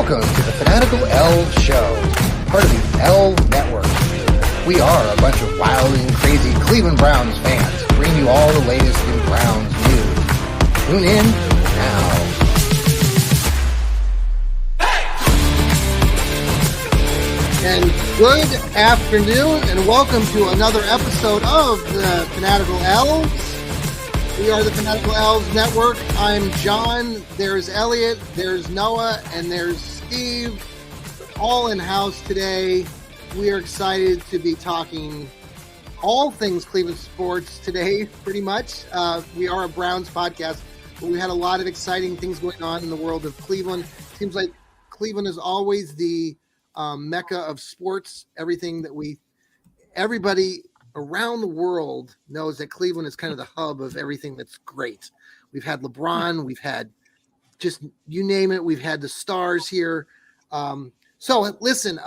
Welcome to the Fanatical Elfz Show, part of the L Network. We are a bunch of wild and crazy Cleveland Browns fans, bringing you all the latest in Browns news. Tune in now. And good afternoon, and welcome to another episode of the Fanatical Elfz. We are the Fanatical Elfz Network. I'm John, there's Elliot, there's Noah, and there's Steve, all in-house today. We are excited to be talking all things Cleveland sports today, pretty much. We are a Browns podcast, but we had a lot of exciting things going on in the world of Cleveland. Seems like Cleveland is always the mecca of sports. Everybody around the world knows that Cleveland is kind of the hub of everything that's great. We've had LeBron, we've had just you name it. We've had the stars here. So listen,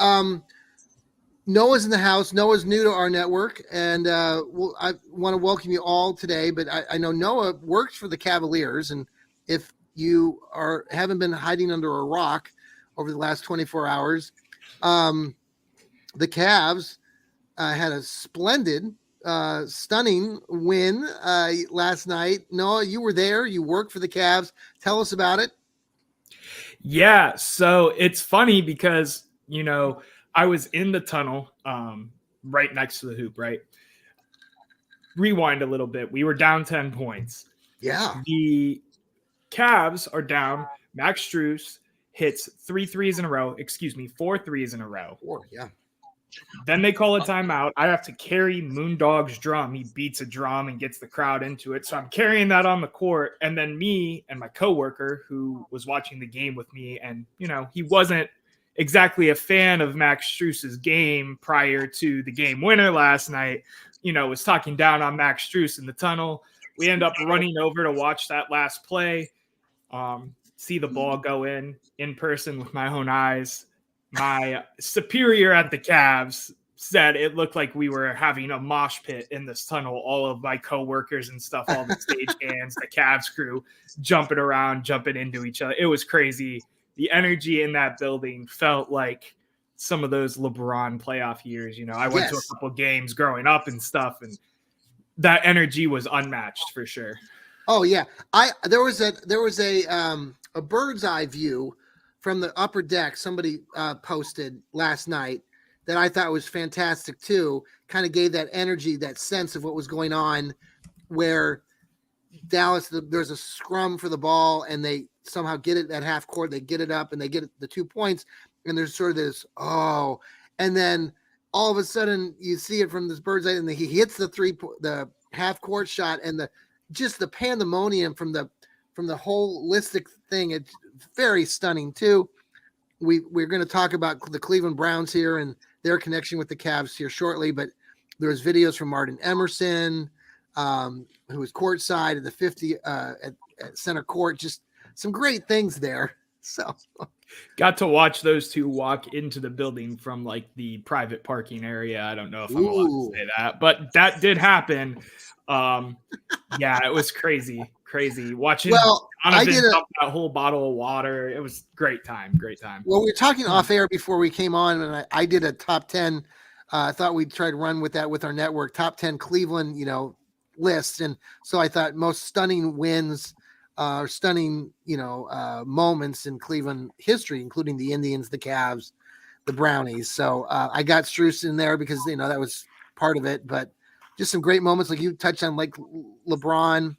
Noah's in the house. Noah's new to our network, and I want to welcome you all today. But I know Noah works for the Cavaliers, and if you haven't been hiding under a rock over the last 24 hours, the Cavs had a splendid, stunning win last night. Noah, you were there. You worked for the Cavs. Tell us about it. Yeah, so it's funny because, I was in the tunnel right next to the hoop, right? Rewind a little bit. We were down 10 points. Yeah. The Cavs are down. Max Strus hits 4 threes in a row. Yeah. Then they call a timeout. I have to carry Moondog's drum. He beats a drum and gets the crowd into it. So I'm carrying that on the court. And then me and my coworker who was watching the game with me, and, he wasn't exactly a fan of Max Strus's game prior to the game winner last night, was talking down on Max Strus in the tunnel. We end up running over to watch that last play, see the ball go in person with my own eyes. My superior at the Cavs said it looked like we were having a mosh pit in this tunnel. All of my coworkers and stuff, all the stage hands, the Cavs crew jumping around, jumping into each other. It was crazy. The energy in that building felt like some of those LeBron playoff years. I went to a couple games growing up and stuff, and that energy was unmatched for sure. Oh yeah. There was a bird's eye view from the upper deck. Somebody posted last night that I thought was fantastic too. Kind of gave that energy, that sense of what was going on, where Dallas, there's a scrum for the ball and they somehow get it at half court. They get it up and they get the 2 points. And there's sort of this, and then all of a sudden you see it from this bird's eye and he hits the half court shot, and the pandemonium from the holistic thing. It's very stunning too. We're going to talk about the Cleveland Browns here and their connection with the Cavs here shortly, but there's videos from Martin Emerson, who was courtside at the 50 at center court. Just some great things there. So got to watch those two walk into the building from like the private parking area. I don't know if I'm allowed to say that, but that did happen. Yeah, it was crazy watching. Donovan dump that whole bottle of water. It was great time. Well, we were talking off air before we came on, and I did a top 10. I thought we'd try to run with that with our network, top 10 Cleveland, list. And so I thought most stunning wins, stunning, moments in Cleveland history, including the Indians, the Cavs, the Brownies. So I got Strus in there because, that was part of it, but just some great moments. Like you touched on, like LeBron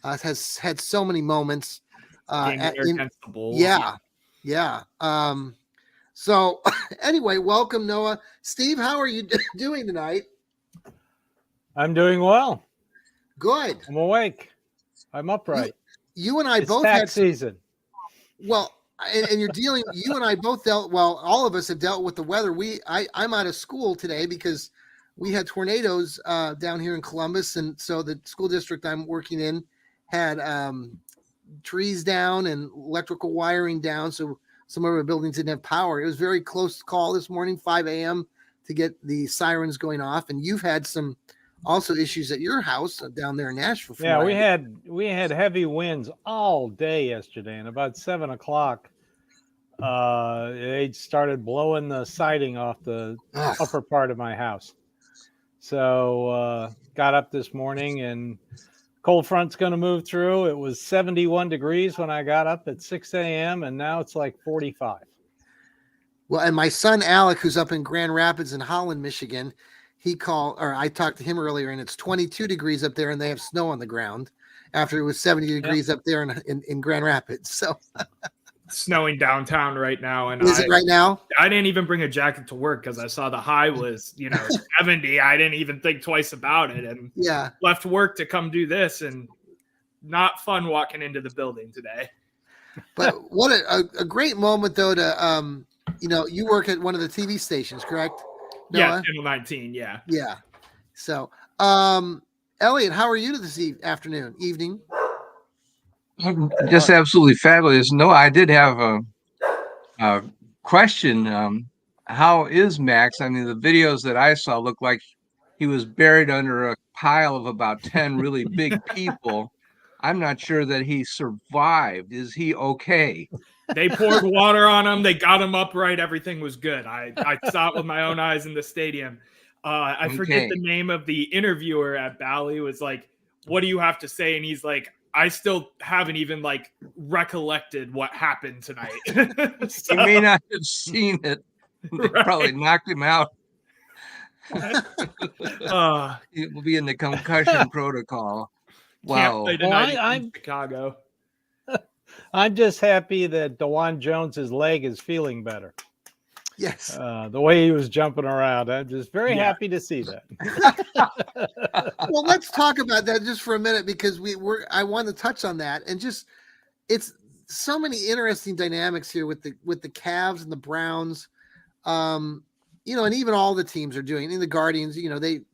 has had so many moments. Against the Bulls. Yeah. So anyway, welcome, Noah. Steve, how are you doing tonight? I'm doing well. Good. I'm awake. I'm upright. You and I it's both tax had season. Well, and you're dealing. You and I both dealt. Well, all of us have dealt with the weather. I'm out of school today because we had tornadoes down here in Columbus, and so the school district I'm working in had trees down and electrical wiring down, so some of our buildings didn't have power. It was very close call this morning, 5 a.m. to get the sirens going off. And you've had some also issues at your house down there in Nashville. Yeah, we had heavy winds all day yesterday, and about 7 o'clock, They started blowing the siding off the Ugh. upper part of my house. So got up this morning and cold front's going to move through. It was 71 degrees when I got up at 6 a.m. and now it's like 45. Well, and my son Alec, who's up in Grand Rapids in Holland, Michigan, I talked to him earlier, and it's 22 degrees up there, and they have snow on the ground after it was 70 degrees up there in Grand Rapids. So Snowing downtown right now, and is it right now? I didn't even bring a jacket to work because I saw the high was 70. I didn't even think twice about it, and left work to come do this, and not fun walking into the building today. But what a great moment though to you work at one of the TV stations, correct? Noah? Yeah, Channel 19. Yeah. Yeah. So, Elliot, how are you this evening? Just absolutely fabulous. No, I did have a question. How is Max? I mean, the videos that I saw looked like he was buried under a pile of about 10 really big people. I'm not sure that he survived. Is he okay? They poured water on him. They got him upright. Everything was good. I saw it with my own eyes in the stadium. I forget the name of the interviewer at Bally. Was like, what do you have to say? And he's like, I still haven't even recollected what happened tonight. So, he may not have seen it. They probably knocked him out. It will be in the concussion protocol. Wow. I'm Chicago. I'm just happy that DeJuan Jones's leg is feeling better. Yes. The way he was jumping around, I'm just very happy to see that. Well, let's talk about that just for a minute because I want to touch on that, and just it's so many interesting dynamics here with the Cavs and the Browns, and even all the teams are doing. In the Guardians,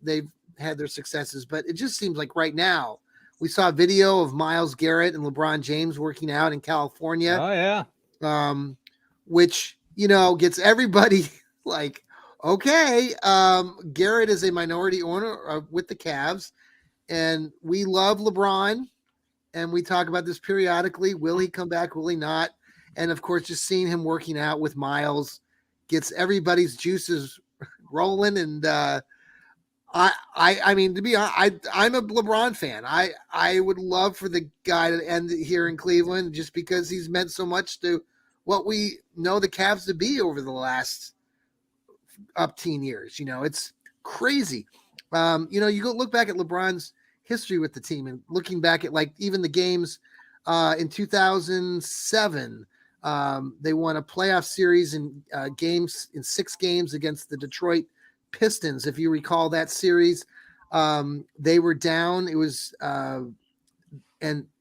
they've had their successes, but it just seems like right now we saw a video of Myles Garrett and LeBron James working out in California. Oh yeah, which gets everybody like, okay, Garrett is a minority owner with the Cavs, and we love LeBron, and we talk about this periodically. Will he come back? Will he not? And of course, just seeing him working out with Myles gets everybody's juices rolling. And I mean, to be honest, I'm a LeBron fan. I would love for the guy to end here in Cleveland just because he's meant so much to what we know the Cavs to be over the last up teen years. It's crazy. You go look back at LeBron's history with the team and looking back at even the games in 2007, they won a playoff series in 6 games against the Detroit Pistons. If you recall that series, they were down. It was, and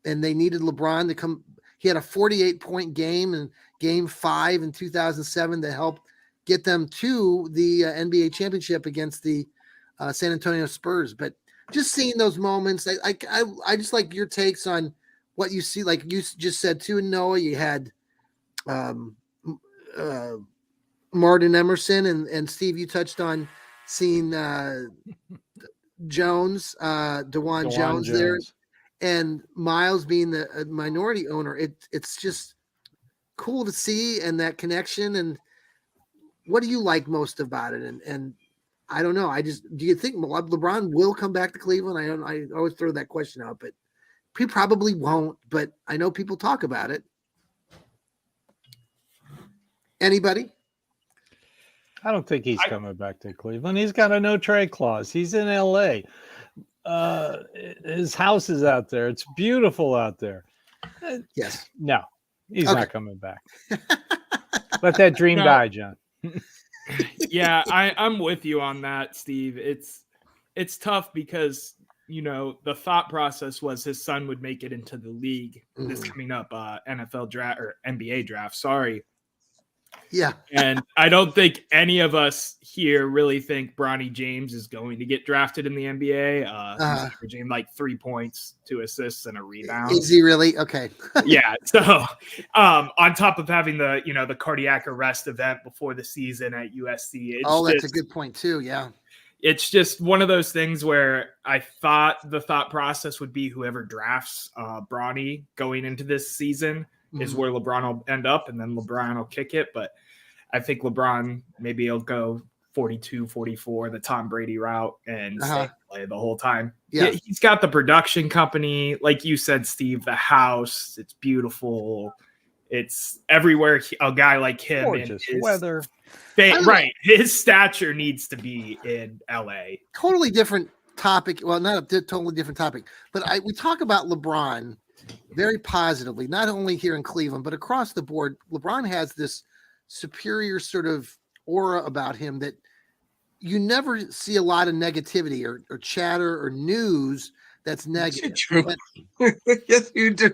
they needed LeBron to come. He had a 48-point game in Game 5 in 2007 that helped get them to the NBA championship against the San Antonio Spurs. But just seeing those moments, I just like your takes on what you see. Like you just said too, Noah, you had Martin Emerson and Steve, you touched on seeing Jones, DeJuan Jones there, and Myles being the minority owner. It's just cool to see, and that connection. And what do you like most about it? And I don't know. Do you think LeBron will come back to Cleveland? I always throw that question out, but he probably won't. But I know people talk about it. Anybody? I don't think he's coming back to Cleveland. He's got a no trade clause. He's in LA. His house is out there. It's beautiful out there. Yes. No, he's not coming back. Let that dream die, John. Yeah, I'm with you on that, Steve. It's tough because the thought process was his son would make it into the league this coming up NFL draft or NBA draft. Sorry. Yeah. And I don't think any of us here really think Bronny James is going to get drafted in the NBA. He's averaging 3 points, 2 assists, and a rebound. Is he really? Okay. Yeah. So on top of having the cardiac arrest event before the season at USC. That's a good point too. Yeah. It's just one of those things where I thought the thought process would be whoever drafts Bronny going into this season is where LeBron will end up, and then LeBron will kick it. But I think LeBron, maybe he'll go 42, 44, the Tom Brady route, and stay in LA the whole time. Yeah. He's got the production company. Like you said, Steve, the house, it's beautiful. It's everywhere a guy like him Gorgeous in his weather. Right. His stature needs to be in LA. Totally different topic. Well, not a totally different topic, but we talk about LeBron very positively, not only here in Cleveland, but across the board. LeBron has this superior sort of aura about him that you never see a lot of negativity or chatter or news that's negative. True. Yes, you do.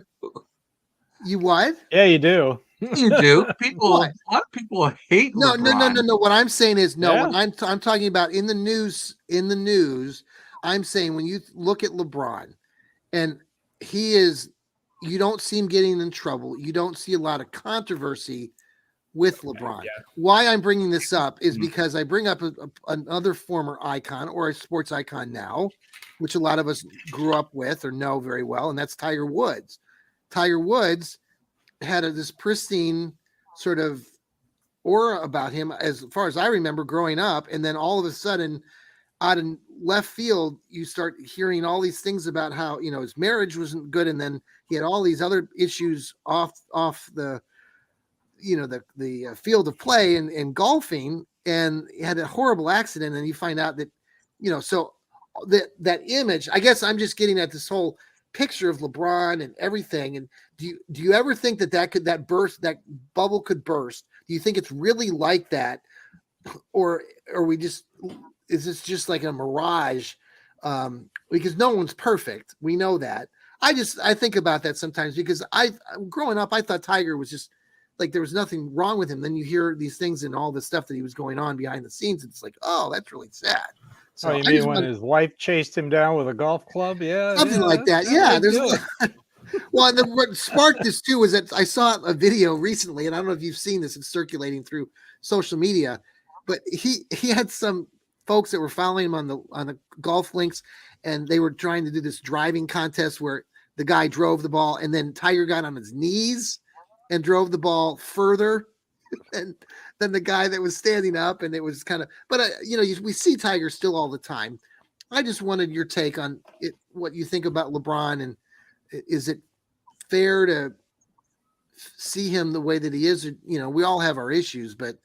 You what? Yeah, you do. You do. People, a lot of people hate LeBron. No. What I'm saying is no. Yeah. When I'm talking about in the news, I'm saying when you look at LeBron, and you don't see him getting in trouble. You don't see a lot of controversy with LeBron. Yeah. Why I'm bringing this up is because I bring up another former icon or a sports icon now, which a lot of us grew up with or know very well, and that's Tiger Woods. Tiger Woods had this pristine sort of aura about him as far as I remember growing up, and then all of a sudden, out in left field, you start hearing all these things about how his marriage wasn't good, and then he had all these other issues off the the field of play and golfing, and he had a horrible accident, and you find out that so that image. I guess I'm just getting at this whole picture of LeBron and everything. And do you ever think that bubble could burst? Do you think it's really like that, or is this just like a mirage? Because no one's perfect. We know that. I think about that sometimes because growing up, I thought Tiger was just like there was nothing wrong with him. Then you hear these things and all the stuff that he was going on behind the scenes. It's like, oh, that's really sad. So you mean when his wife chased him down with a golf club? Yeah, something like that. Yeah, there's. Well, what sparked this too was that I saw a video recently, and I don't know if you've seen this. It's circulating through social media, but he had some folks that were following him on the golf links, and they were trying to do this driving contest where the guy drove the ball, and then Tiger got on his knees and drove the ball further than the guy that was standing up, and it was kind of. But we see Tiger still all the time. I just wanted your take on it, what you think about LeBron, and is it fair to see him the way that he is? We all have our issues, but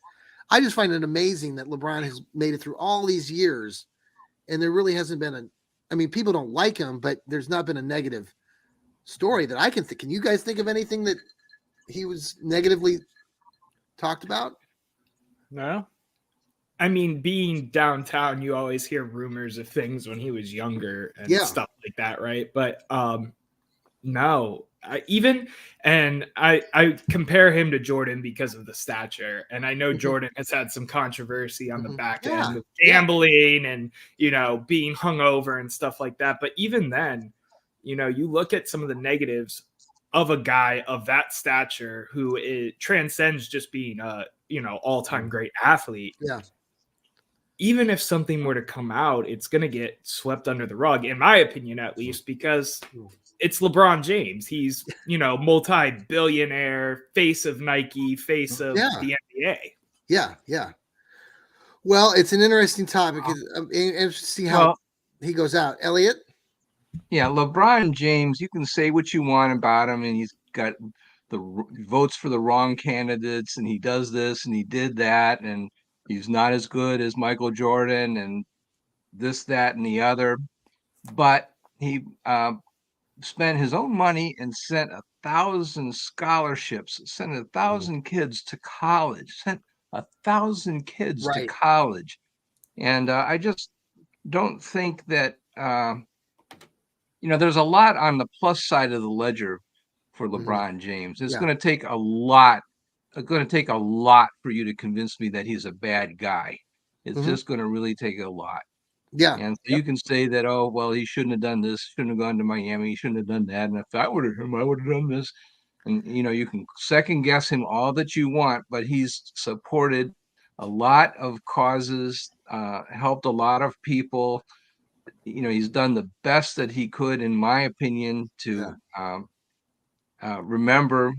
I just find it amazing that LeBron has made it through all these years, and there really hasn't been people don't like him, but there's not been a negative story that I can think. Can you guys think of anything that he was negatively talked about? No. I mean, being downtown, you always hear rumors of things when he was younger and stuff like that, right? But no, I compare him to Jordan because of the stature, and I know Jordan has had some controversy on the back end of gambling and being hungover and stuff like that. But even then, you look at some of the negatives of a guy of that stature who transcends just being a all-time great athlete. Yeah. Even if something were to come out, it's going to get swept under the rug, in my opinion, at least, because it's LeBron James. He's, multi-billionaire, face of Nike, face of the NBA. Yeah. Yeah. Well, it's an interesting topic. I'm interested to see how he goes out. Elliot? Yeah, LeBron James, you can say what you want about him, and he's got the votes for the wrong candidates, and he does this and he did that, and he's not as good as Michael Jordan and this, that, and the other. But he spent his own money and sent 1,000 scholarships, sent 1,000 kids to college, sent 1,000 kids to college. And I just don't think that, there's a lot on the plus side of the ledger for LeBron James. It's going to take a lot. It's going to take a lot for you to convince me that he's a bad guy. It's just going to really take a lot. Yeah. And so you can say that, oh, well, he shouldn't have done this, shouldn't have gone to Miami, he shouldn't have done that. And if I would have him, I would have done this. And, you can second guess him all that you want, but he's supported a lot of causes, helped a lot of people. He's done the best that he could, in my opinion, to remember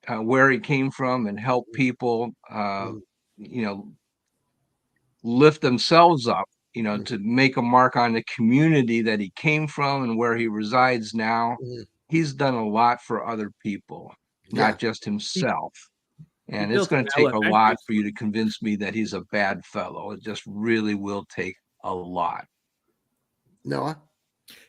where he came from and help people, Mhm. lift themselves up, Mhm. to make a mark on the community that he came from and where he resides now. Mhm. He's done a lot for other people, Yeah. not just He, himself. he And it's built going an to take a elementary lot for you to convince me that he's a bad fellow. It just really will take a lot. Noah.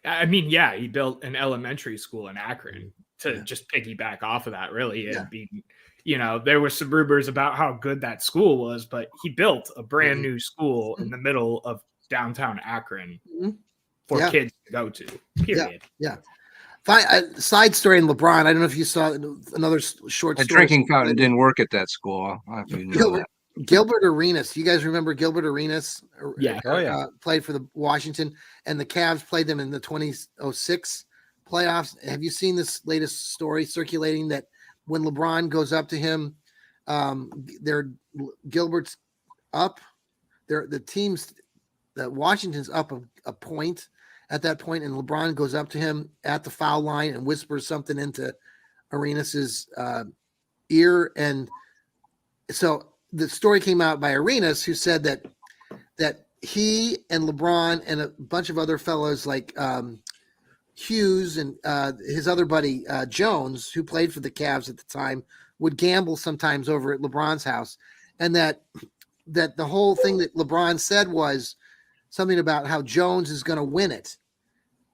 I mean, yeah, he built an elementary school in Akron Mhm. to Yeah. just piggyback off of that. Really, Yeah. it'd be, there were some rumors about how good that school was, but he built a brand Mhm. new school in the middle of downtown Akron Mhm. for Yeah. kids to go to. Period. Yeah. Fine. Side story in LeBron. I don't know if you saw another short A story. drinking fountain didn't work at that school. I don't know if you know Gilbert, that. Gilbert Arenas. You guys remember Gilbert Arenas? Yeah. Oh, yeah. Played for the Washington, and the Cavs played them in the 2006 playoffs. Have you seen this latest story circulating that when LeBron goes up to him, Gilbert's up. The team's that Washington's up a point at that point, and LeBron goes up to him at the foul line and whispers something into Arenas's ear. And so the story came out by Arenas, who said that he and LeBron and a bunch of other fellows like Hughes and his other buddy Jones, who played for the Cavs at the time, would gamble sometimes over at LeBron's house, and that the whole thing that LeBron said was something about how Jones is going to win it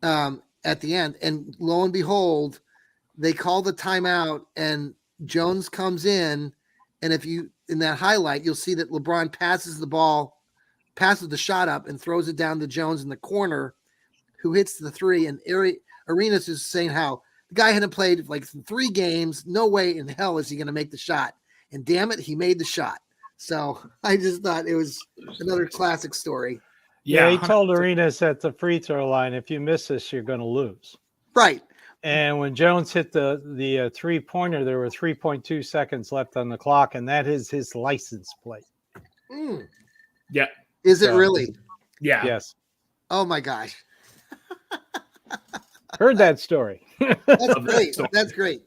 at the end. And lo and behold, they call the timeout and Jones comes in. And if you, in that highlight, you'll see that LeBron passes the shot up and throws it down to Jones in the corner, who hits the three. And Arenas is saying how the guy hadn't played like 3 games. No way in hell is he going to make the shot. And damn it, he made the shot. So I just thought it was another classic story. Yeah, he 100%. told Arenas at the free throw line, if you miss this, you're going to lose. Right. And when Jones hit the 3-pointer, there were 3.2 seconds left on the clock, and that is his license plate. Mm. Yeah. Is it So, really? Yeah. Yes. Oh my gosh. Heard that story. That's great. That's great.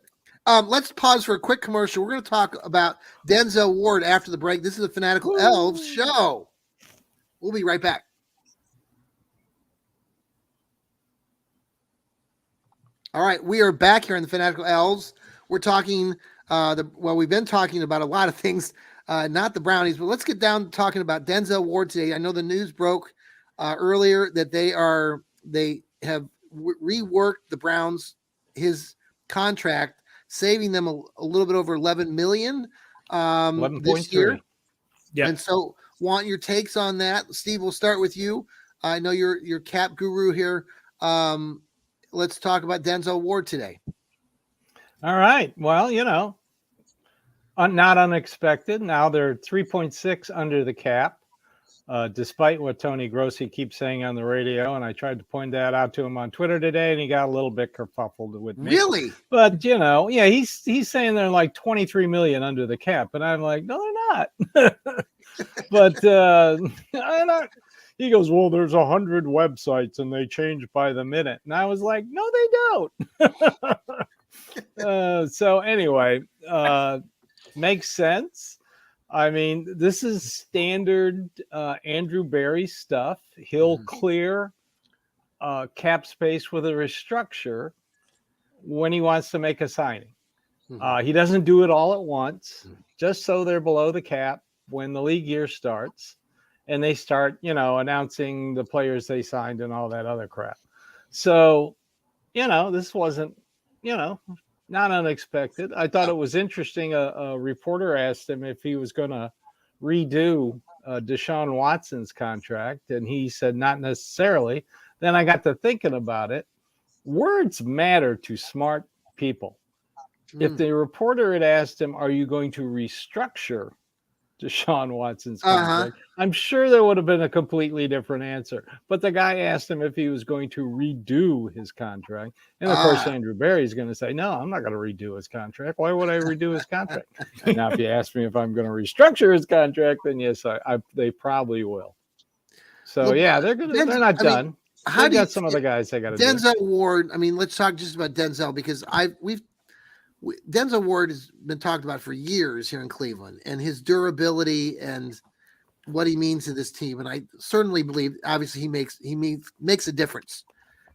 Let's pause for a quick commercial. We're going to talk about Denzel Ward after the break. This is the Fanatical Elfz show. We'll be right back. All right, we are back here in the Fanatical Elfz. We're talking, we've been talking about a lot of things, not the Brownies, but let's get down to talking about Denzel Ward today. I know the news broke earlier that they have reworked the Browns, his contract, saving them a little bit over $11 million this year. 11.3. Yeah. And so want your takes on that. Steve, we'll start with you. I know you're cap guru here. Let's talk about Denzel Ward today. All right. Well, not unexpected. Now they're 3.6 under the cap, despite what Tony Grossi keeps saying on the radio. And I tried to point that out to him on Twitter today, and he got a little bit kerfuffled with me. Really? But he's saying they're like 23 million under the cap, and I'm like, no, they're not. But I'm not. He goes, well, there's 100 websites and they change by the minute. And I was like, no, they don't. So anyway, makes sense. I mean, this is standard Andrew Berry stuff. He'll clear cap space with a restructure when he wants to make a signing. He doesn't do it all at once, just so they're below the cap when the league year starts. And they start, announcing the players they signed and all that other crap. So, this wasn't, not unexpected. I thought it was interesting. A reporter asked him if he was going to redo Deshaun Watson's contract. And he said, not necessarily. Then I got to thinking about it. Words matter to smart people. If the reporter had asked him, are you going to restructure Deshaun Watson's contract, I'm sure there would have been a completely different answer. But the guy asked him if he was going to redo his contract. And of course, Andrew Berry is going to say, no, I'm not going to redo his contract. Why would I redo his contract? Now, if you ask me if I'm going to restructure his contract, then yes, they probably will. So, yeah, they're not done. They got some other guys they got to do. Denzel Ward, I mean, let's talk just about Denzel because Denzel Ward has been talked about for years here in Cleveland, and his durability and what he means to this team. And I certainly believe, obviously, he makes a difference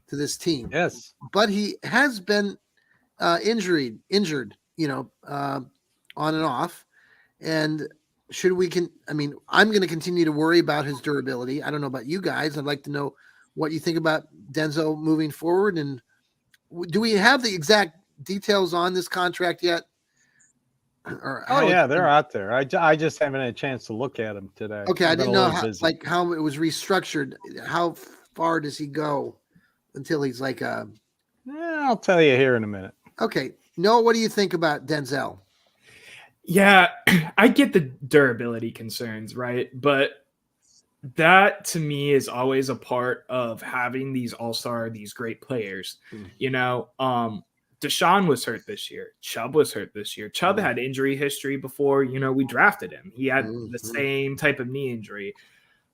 to this team. Yes. But he has been injured, on and off. And I'm going to continue to worry about his durability. I don't know about you guys. I'd like to know what you think about Denzel moving forward. And do we have the exact details on this contract yet? Or yeah, they're out there. I just haven't had a chance to look at them today. Okay, I didn't know how it was restructured. How far does he go until he's like I'll tell you here in a minute. Okay. Noah, what do you think about Denzel? Yeah, I get the durability concerns, right? But that to me is always a part of having these all-star, these great players. Deshaun was hurt this year. Chubb was hurt this year. Chubb had injury history before, we drafted him. He had the same type of knee injury.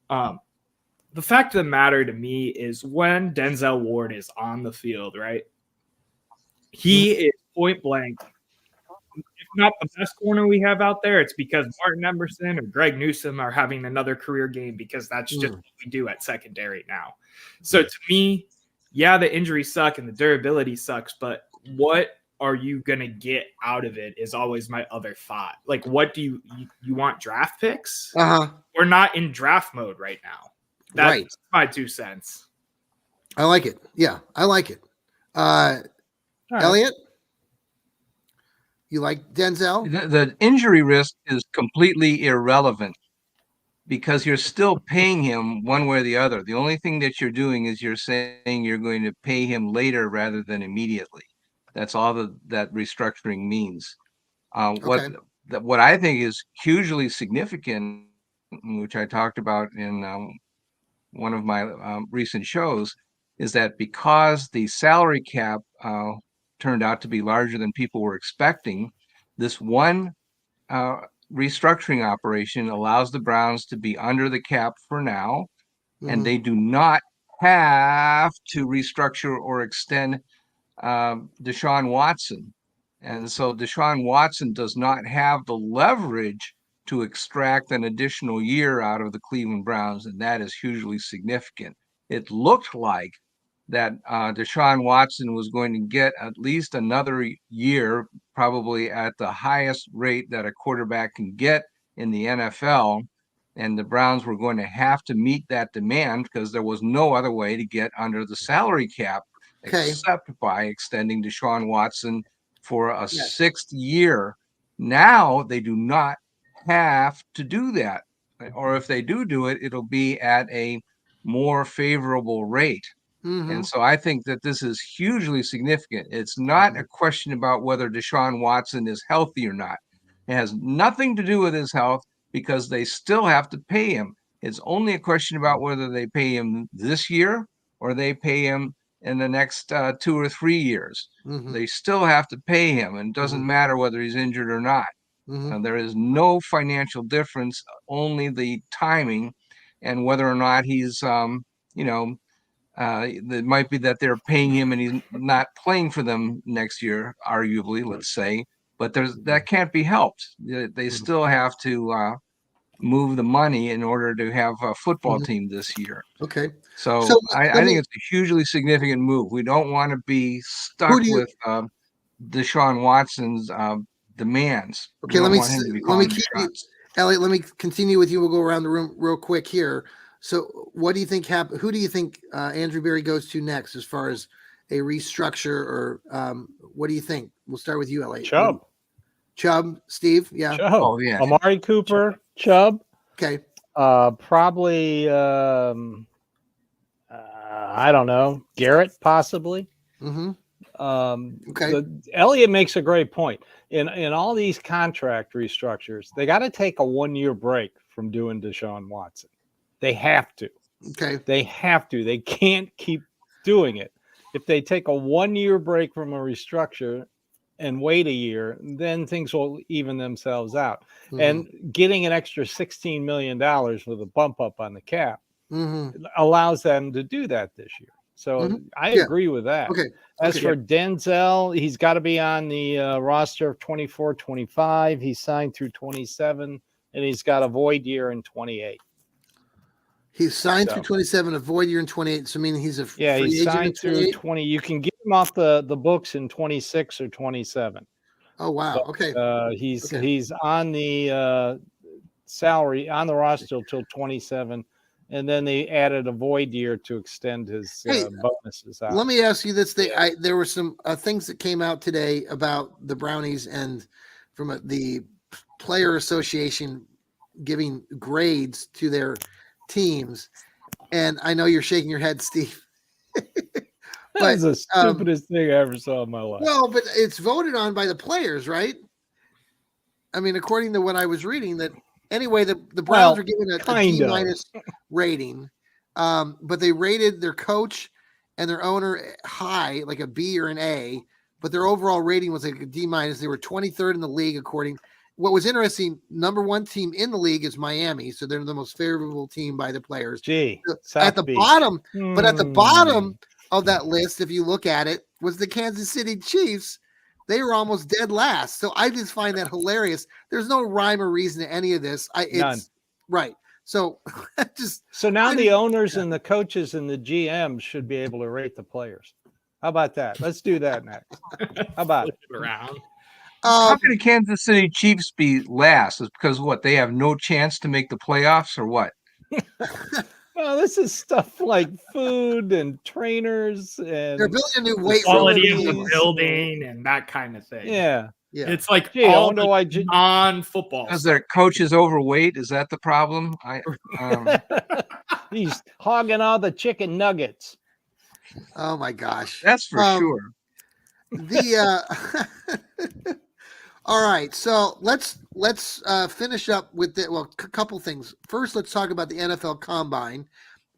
The fact of the matter to me is when Denzel Ward is on the field, right? He is point blank. If not the best corner we have out there, it's because Martin Emerson or Greg Newsome are having another career game because that's just what we do at secondary now. So to me, yeah, the injuries suck and the durability sucks, but what are you going to get out of it is always my other thought. Like, what do you want draft picks? We're not in draft mode right now. That's my 2 cents. I like it. Yeah, I like it. Elliot, you like Denzel? The injury risk is completely irrelevant because you're still paying him one way or the other. The only thing that you're doing is you're saying you're going to pay him later rather than immediately. That's all that restructuring means. What I think is hugely significant, which I talked about in one of my recent shows, is that because the salary cap turned out to be larger than people were expecting, this one restructuring operation allows the Browns to be under the cap for now, and they do not have to restructure or extend Deshaun Watson. And so Deshaun Watson does not have the leverage to extract an additional year out of the Cleveland Browns, and that is hugely significant. It looked like that Deshaun Watson was going to get at least another year, probably at the highest rate that a quarterback can get in the NFL, and the Browns were going to have to meet that demand because there was no other way to get under the salary cap except by extending Deshaun Watson for a sixth year. Now they do not have to do that, or if they do it, it'll be at a more favorable rate. And so I think that this is hugely significant. It's not a question about whether Deshaun Watson is healthy or not. It has nothing to do with his health because they still have to pay him. It's only a question about whether they pay him this year or they pay him in the next 2 or 3 years. They still have to pay him, and it doesn't matter whether he's injured or not. There is no financial difference, only the timing and whether or not he's, it might be that they're paying him and he's not playing for them next year, arguably, let's say, but that can't be helped. They still have to move the money in order to have a football team this year. Okay. So I think it's a hugely significant move. We don't want to be stuck with Deshaun Watson's demands. Okay, let me keep you, Elliot. Let me continue with you. We'll go around the room real quick here. So, what do you think happened? Who do you think Andrew Berry goes to next as far as a restructure, or what do you think? We'll start with you, Elliot. Chubb, Steve, yeah. Chubb. Oh yeah. Amari Cooper, Chubb. Okay. Probably. I don't know. Garrett, possibly. Okay. Elliot makes a great point. In all these contract restructures, they got to take a 1-year break from doing Deshaun Watson. They have to. Okay. They have to. They can't keep doing it. If they take a 1-year break from a restructure and wait a year, then things will even themselves out. And getting an extra $16 million with a bump up on the cap allows them to do that this year. So Mhm. I Yeah. agree with that. Okay. As Okay. for Denzel, he's got to be on the roster of 24, 25. He's signed through 27, and he's got a void year in 28. He's signed So, through 27, a void year in 28. So meaning he's a yeah, free he's agent in signed through 28. 20. You can get him off the books in 26 or 27. Oh wow. But Okay. he's on the salary on the roster till 27, and then they added a void year to extend his Hey, bonuses out. Let me ask you this: there were some things that came out today about the Brownies and from the player association giving grades to their teams. And I know you're shaking your head, Steve. That was the stupidest thing I ever saw in my life. Well, but it's voted on by the players, right? I mean, according to what I was reading, that anyway, the Browns are given a D minus rating, but they rated their coach and their owner high, like a B or an A, but their overall rating was like a D minus. They were 23rd in the league, according. What was interesting, number one team in the league is Miami, so they're the most favorable team by the players. At the bottom, but at the bottom of that list, if you look at it, was the Kansas City Chiefs. They were almost dead last. So I just find that hilarious. There's no rhyme or reason to any of this. None. Right. So now the owners and the coaches and the GMs should be able to rate the players. How about that? Let's do that next. How about it? Around. How can the Kansas City Chiefs be last? Is because what, they have no chance to make the playoffs or what? Well, this is stuff like food and trainers, and they're building a new weight quality of the building and that kind of thing. Yeah. It's like I all wonder why non-football. Because their coach is overweight. Is that the problem? He's hogging all the chicken nuggets. Oh my gosh. That's for sure. All right, so let's finish up with a couple things. First, let's talk about the NFL Combine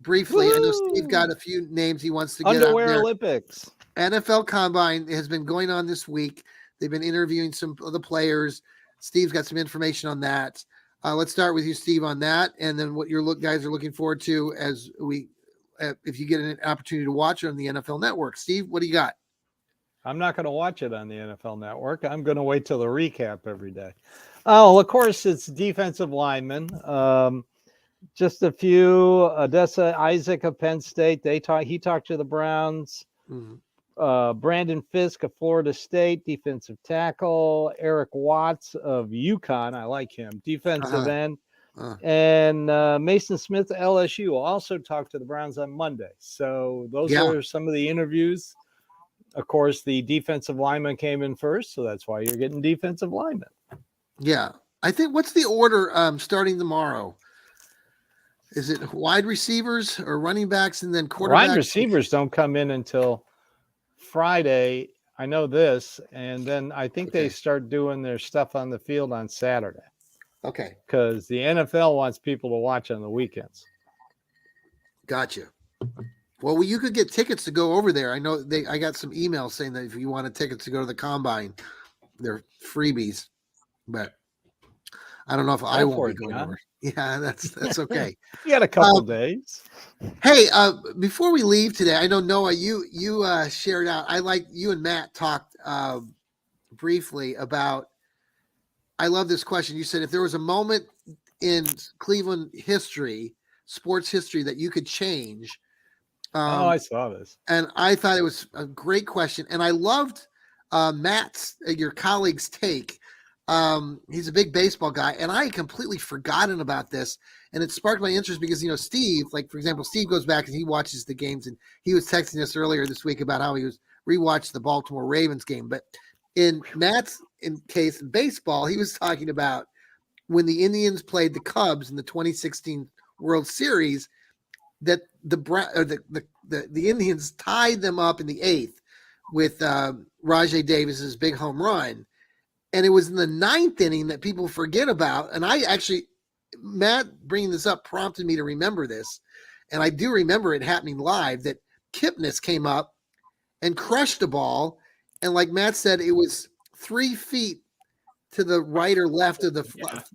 briefly. Woo! I know Steve got a few names he wants to get Underwear out there. Olympics. NFL Combine has been going on this week. They've been interviewing some of the players. Steve's got some information on that. Let's start with you, Steve, on that, and then what your guys are looking forward to as if you get an opportunity to watch it on the NFL Network. Steve, what do you got? I'm not going to watch it on the NFL Network. I'm going to wait till the recap every day. Oh, of course, it's defensive linemen. Just a few. Odessa Isaac of Penn State. He talked to the Browns. Mm-hmm. Brandon Fisk of Florida State, defensive tackle. Eric Watts of UConn. I like him. Defensive end. And Mason Smith, LSU, also talked to the Browns on Monday. So those are some of the interviews. Of course, the defensive lineman came in first, so that's why you're getting defensive linemen. Yeah. I think, what's the order starting tomorrow? Is it wide receivers or running backs and then quarterbacks? Wide receivers don't come in until Friday. I know this. And then I think they start doing their stuff on the field on Saturday. Okay. Because the NFL wants people to watch on the weekends. Gotcha. Well, you could get tickets to go over there. I know I got some emails saying that if you wanted tickets to go to the Combine, they're freebies. But I don't know if I won't be going over. Yeah, that's okay. You got a couple days. Hey, before we leave today, I know Noah, you shared out. You and Matt talked briefly about. I love this question. You said if there was a moment in Cleveland history, sports history, that you could change. I saw this. And I thought it was a great question. And I loved Matt's, your colleague's take. He's a big baseball guy. And I had completely forgotten about this. And it sparked my interest because, Steve, like, for example, Steve goes back and he watches the games. And he was texting us earlier this week about how he was rewatched the Baltimore Ravens game. But in Matt's case in baseball, he was talking about when the Indians played the Cubs in the 2016 World Series, that the Indians tied them up in the 8th with Rajai Davis's big home run. And it was in the 9th inning that people forget about. And Matt bringing this up prompted me to remember this. And I do remember it happening live, that Kipnis came up and crushed the ball. And like Matt said, it was 3 feet to the right or left of the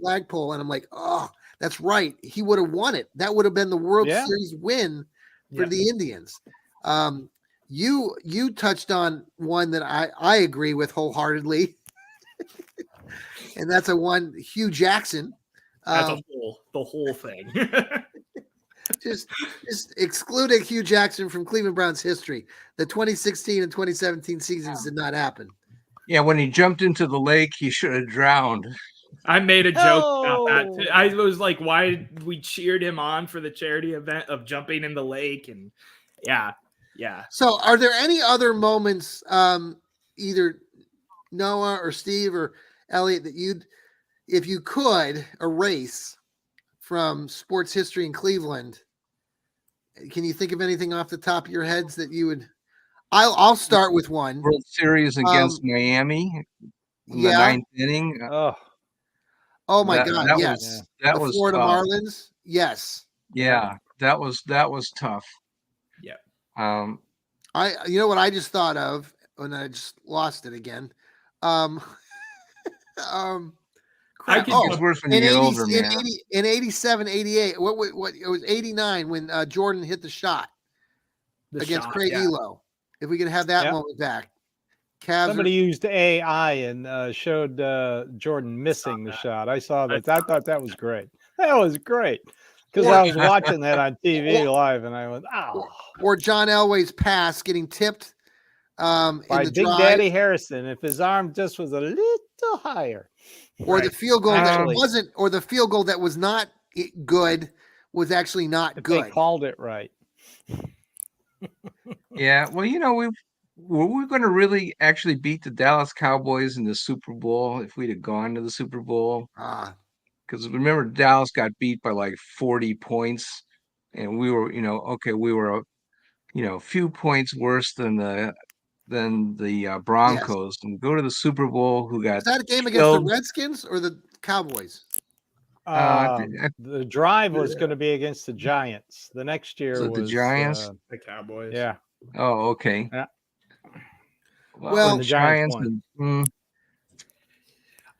flagpole. And I'm like, oh, that's right. He would have won it. That would have been the World Series win for the Indians. You touched on one that I agree with wholeheartedly, and that's Hugh Jackson. That's the whole thing. just excluding Hugh Jackson from Cleveland Browns history. The 2016 and 2017 seasons did not happen. Yeah, when he jumped into the lake, he should have drowned. I made a joke about that too. I was like, why we cheered him on for the charity event of jumping in the lake, and yeah. So, are there any other moments, either Noah or Steve or Elliot, that if you could erase from sports history in Cleveland? Can you think of anything off the top of your heads that you would? I'll start with one. World Series against Miami in the ninth inning. Oh my God! That Yes, that the was Florida tough. Marlins. Yes. Yeah, that was tough. Yeah. You know what I just thought of, and I just lost it again. I can it's worse when you get older, man. In 87, 88, what it was 89 when Jordan hit the shot against Craig Elo. If we can have that moment back. Somebody used AI and showed Jordan missing the shot. I saw that. I thought that was great. That was great because I was watching that on TV live, and I went, "Oh!" Or John Elway's pass getting tipped by Big Daddy Harrison. If his arm just was a little higher, or the field goal that wasn't, or the field goal that was not good was actually not good. They called it right. Yeah, well, were we going to really actually beat the Dallas Cowboys in the Super Bowl if we'd have gone to the Super Bowl? Because remember, Dallas got beat by like 40 points, and we were, we were a few points worse than the Broncos. And go to the Super Bowl, who got is that a game against the Redskins or the Cowboys? The drive was going to be against the Giants. The next year was the Giants, the Cowboys. Yeah. Oh, okay. Yeah. Well, the Giants.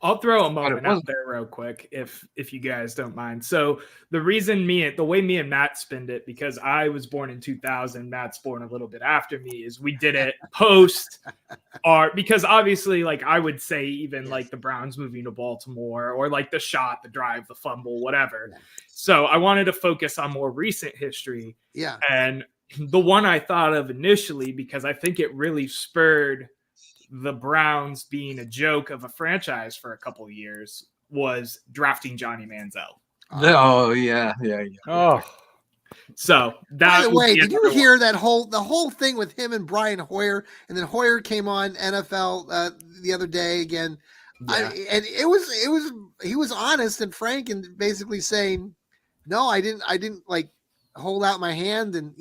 I'll throw a moment out there real quick if you guys don't mind. So the way me and Matt spend it, because I was born in 2000, Matt's born a little bit after me, is we did it post because obviously, like, I would say even like the Browns moving to Baltimore, or like the shot, the drive, the fumble, whatever. So I wanted to focus on more recent history. Yeah. And the one I thought of initially, because I think it really spurred the Browns being a joke of a franchise for a couple of years, was drafting Johnny Manziel. Oh yeah. Oh, so by the way, did you hear the whole thing with him and Brian Hoyer, and then Hoyer came on NFL the other day again, and he was honest and frank and basically saying, no, I didn't like hold out my hand and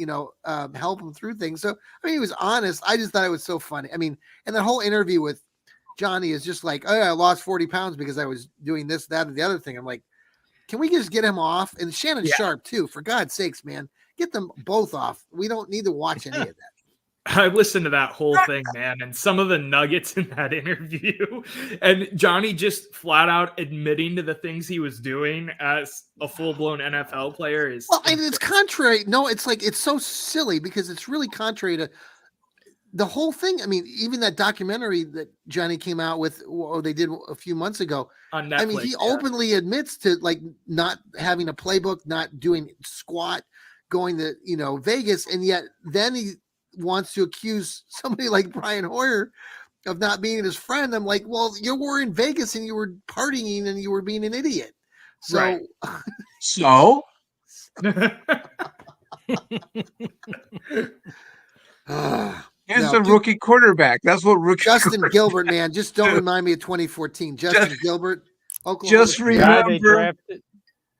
help him through things. So I mean, he was honest. I just thought it was so funny. I mean, and the whole interview with Johnny is just like, oh, I lost 40 pounds because I was doing this, that, and the other thing. I'm like, can we just get him off? And Shannon Sharp too, for God's sakes, man, get them both off. We don't need to watch any of that. I listened to that whole thing, man, and some of the nuggets in that interview, and Johnny just flat out admitting to the things he was doing as a full-blown NFL player is. Well, and it's contrary. No, it's like, it's so silly because it's really contrary to the whole thing. I mean, even that documentary that Johnny came out with, or they did a few months ago on Netflix. I mean, he openly admits to like not having a playbook, not doing squat, going to Vegas, and yet then he wants to accuse somebody like Brian Hoyer of not being his friend. I'm like, well, you were in Vegas and you were partying and you were being an idiot. So, right. He's a rookie quarterback. That's what rookie. Justin Gilbert, man, just don't remind me of 2014. Justin Gilbert, Oklahoma.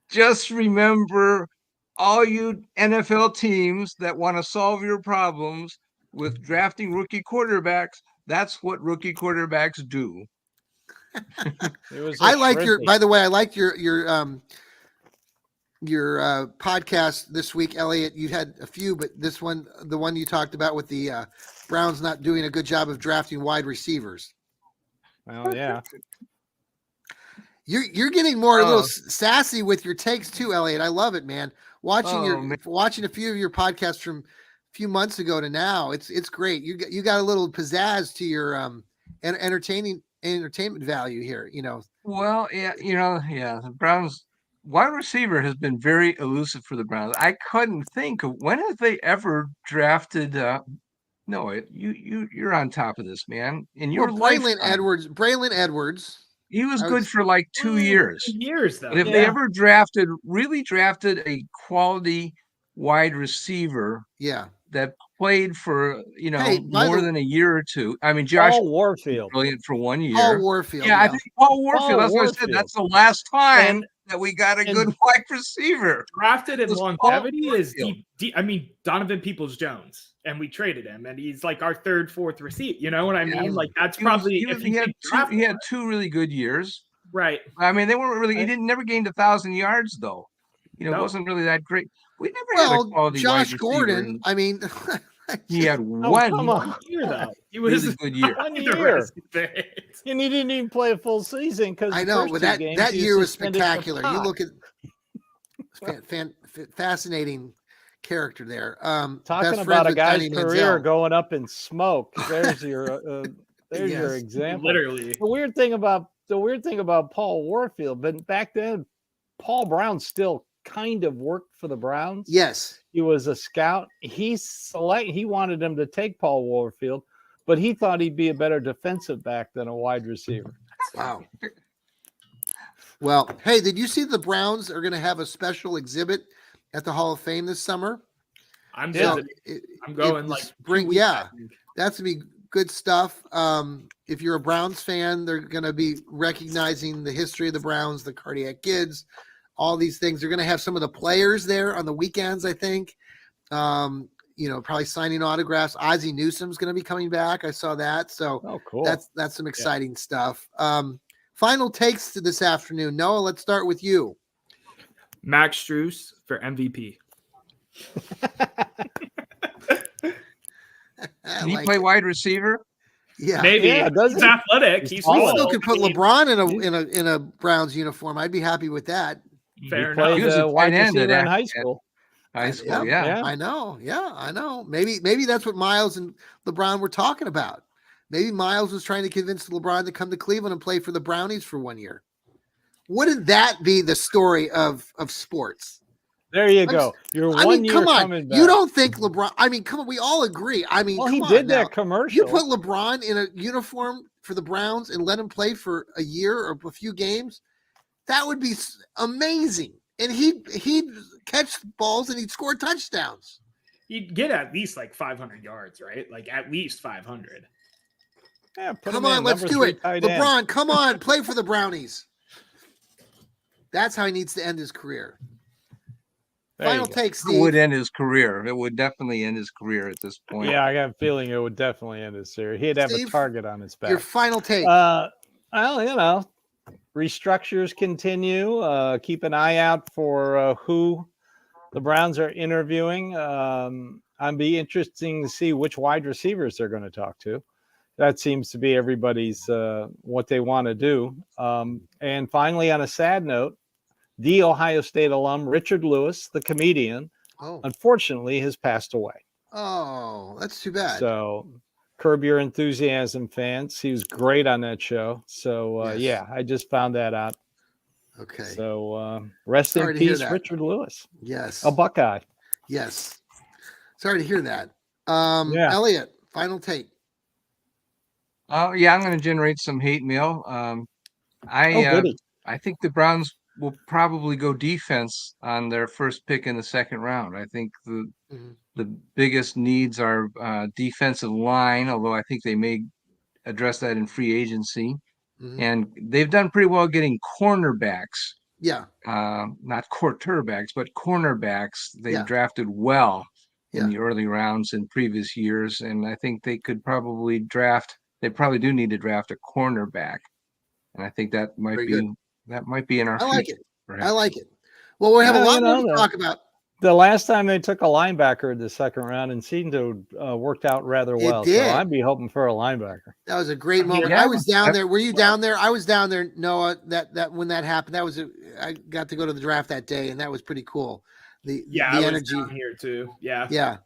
Just remember. All you NFL teams that want to solve your problems with drafting rookie quarterbacks, that's what rookie quarterbacks do. I like by the way, I liked your podcast this week, Elliot. You had a few, but this one, the one you talked about with the Browns not doing a good job of drafting wide receivers. Well, yeah. You're getting more a little sassy with your takes too, Elliot. I love it, man. Watching a few of your podcasts from few months ago to now. It's great. You got a little pizzazz to your entertainment value here. Well, yeah, the Browns wide receiver has been very elusive for the Browns. I couldn't think of when have they ever drafted no, you're on top of this, man. In your Well, lifetime, Braylon Edwards. he was I good would- for like 2 years. Years though. But if they ever really drafted a quality wide receiver Yeah. that played for, Hey, by more the- than a year or two. I mean, Josh Paul was Warfield. brilliant for 1 year. Paul Warfield. Yeah, I think Paul Warfield. That's what I said. Warfield. That's the last time And- that we got a and- good wide receiver. Drafted in Was longevity Paul is Warfield. deep. I mean, Donovan Peoples-Jones, and we traded him, and he's like our third, fourth receiver. You know what I mean? Like that's probably He if had you draft he had one. 2 really good years. Right. I mean, they weren't really. He Right. didn't never gained 1,000 yards though. It No. wasn't really that great. We never had a Well, quality wide Josh receiver. Gordon. I mean, He had Oh, one come on. Year though, he was really good year. 1 the year. rest of it. And he didn't even play a full season because I know, but that year was spectacular. You look at fascinating character there. talking best about friends a with guy's Johnny career Manziel. going up in smoke. There's your there's your Yes. example. Literally. The weird thing about Paul Warfield, but back then, Paul Brown still kind of worked for the Browns. Yes. He was a scout. He wanted him to take Paul Warfield, but he thought he'd be a better defensive back than a wide receiver. Wow. Well, hey, did you see the Browns are going to have a special exhibit at the Hall of Fame this summer? I'm Yeah. visiting. I'm going like spring. 2 weeks, Yeah, I think. that's gonna be good stuff. If you're a Browns fan, they're going to be recognizing the history of the Browns, the Cardiac Kids, all these things. They're going to have some of the players there on the weekends, I think. Probably signing autographs. Ozzie Newsom's going to be coming back. I saw that. So Oh, cool. that's some exciting stuff. Final takes to this afternoon. Noah, let's start with you. Max Strus for MVP. Can he play wide receiver? Yeah. Maybe Yeah, he's athletic. He's He's We tall. still small. could put LeBron in a Browns uniform. I'd be happy with that. Fair He played enough. He was a wide tight end receiver at in high at- school. High school, Yeah. yeah. I know. Yeah, I know. Maybe that's what Myles and LeBron were talking about. Maybe Myles was trying to convince LeBron to come to Cleveland and play for the Brownies for 1 year. Wouldn't that be the story of sports? There you go. You're one year come on. coming back. You don't think LeBron? I mean, come on. We all agree. I mean, Well, come he on did now. that commercial. You put LeBron in a uniform for the Browns and let him play for a year or a few games. That would be amazing. And he'd catch balls and he'd score touchdowns. He'd get at least like 500 yards, right? Like at least 500. Yeah, put Come him in, on, let's number do 3 it. tight end. LeBron, come on, play for the Brownies. That's how he needs to end his career. There you Final go. take, It Steve. would end his career. It would definitely end his career at this point. Yeah, I got a feeling it would definitely end his series. He'd have Steve, a target on his back. Your final take. Well, restructures continue. Keep an eye out for who the Browns are interviewing. I'd be interesting to see which wide receivers they're going to talk to. That seems to be everybody's what they want to do. And finally, on a sad note, the Ohio State alum Richard Lewis, the comedian, unfortunately has passed away. Oh, that's too bad. So Curb Your Enthusiasm fans, he was great on that show. So Yes. yeah, I just found that out. Okay. So rest Sorry in to hear peace, that. Richard Lewis, Yes. a Buckeye. Yes. Sorry to hear that. Yeah. Elliot, final take. Yeah, I'm going to generate some hate mail. Goody. I think the Browns will probably go defense on their first pick in the second round. I think the biggest needs are defensive line, although I think they may address that in free agency. Mhm. And they've done pretty well getting cornerbacks, Yeah. not quarterbacks, but cornerbacks. They've Yeah. drafted well in Yeah. the early rounds in previous years, and I think they could probably draft. They probably do need to draft a cornerback, and I think that might Very be good. in our I like future. it. perhaps. I like it. Well, we have a Yeah, lot you more know, to talk about. The last time they took a linebacker in the second round and seemed to have worked out rather It well. did. So I'd be hoping for a linebacker. That was a great moment. Yeah. I was down there. Were you down there? I was down there, Noah. That when that happened, I got to go to the draft that day, and that was pretty cool. The Yeah, I was energy. down here too. Yeah. Yeah.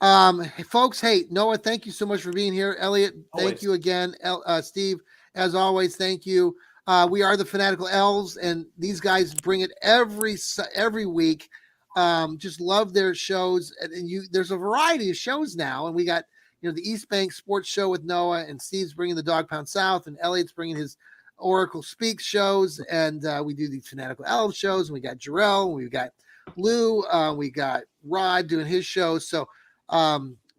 Folks, hey, Noah, thank you so much for being here. Elliot, thank Always. you again. Steve, as always, thank you. We are the Fanatical Elves, and these guys bring it every week. Just love their shows, and there's a variety of shows now, and we got the East Bank Sports Show with Noah, and Steve's bringing the Dog Pound South, and Elliot's bringing his Oracle Speaks shows, and we do these Fanatical Elves shows, and we got Jarrell, and we've got Lou, we got Rod doing his shows. So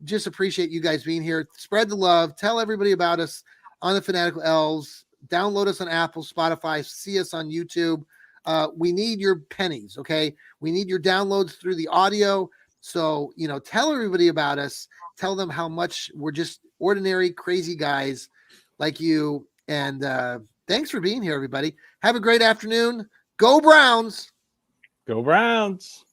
just appreciate you guys being here. Spread the love. Tell everybody about us on the Fanatical Elves. Download us on Apple, Spotify. See us on YouTube. We need your pennies, okay? We need your downloads through the audio. So, tell everybody about us. Tell them how much we're just ordinary, crazy guys like you. And thanks for being here, everybody. Have a great afternoon. Go Browns. Go Browns.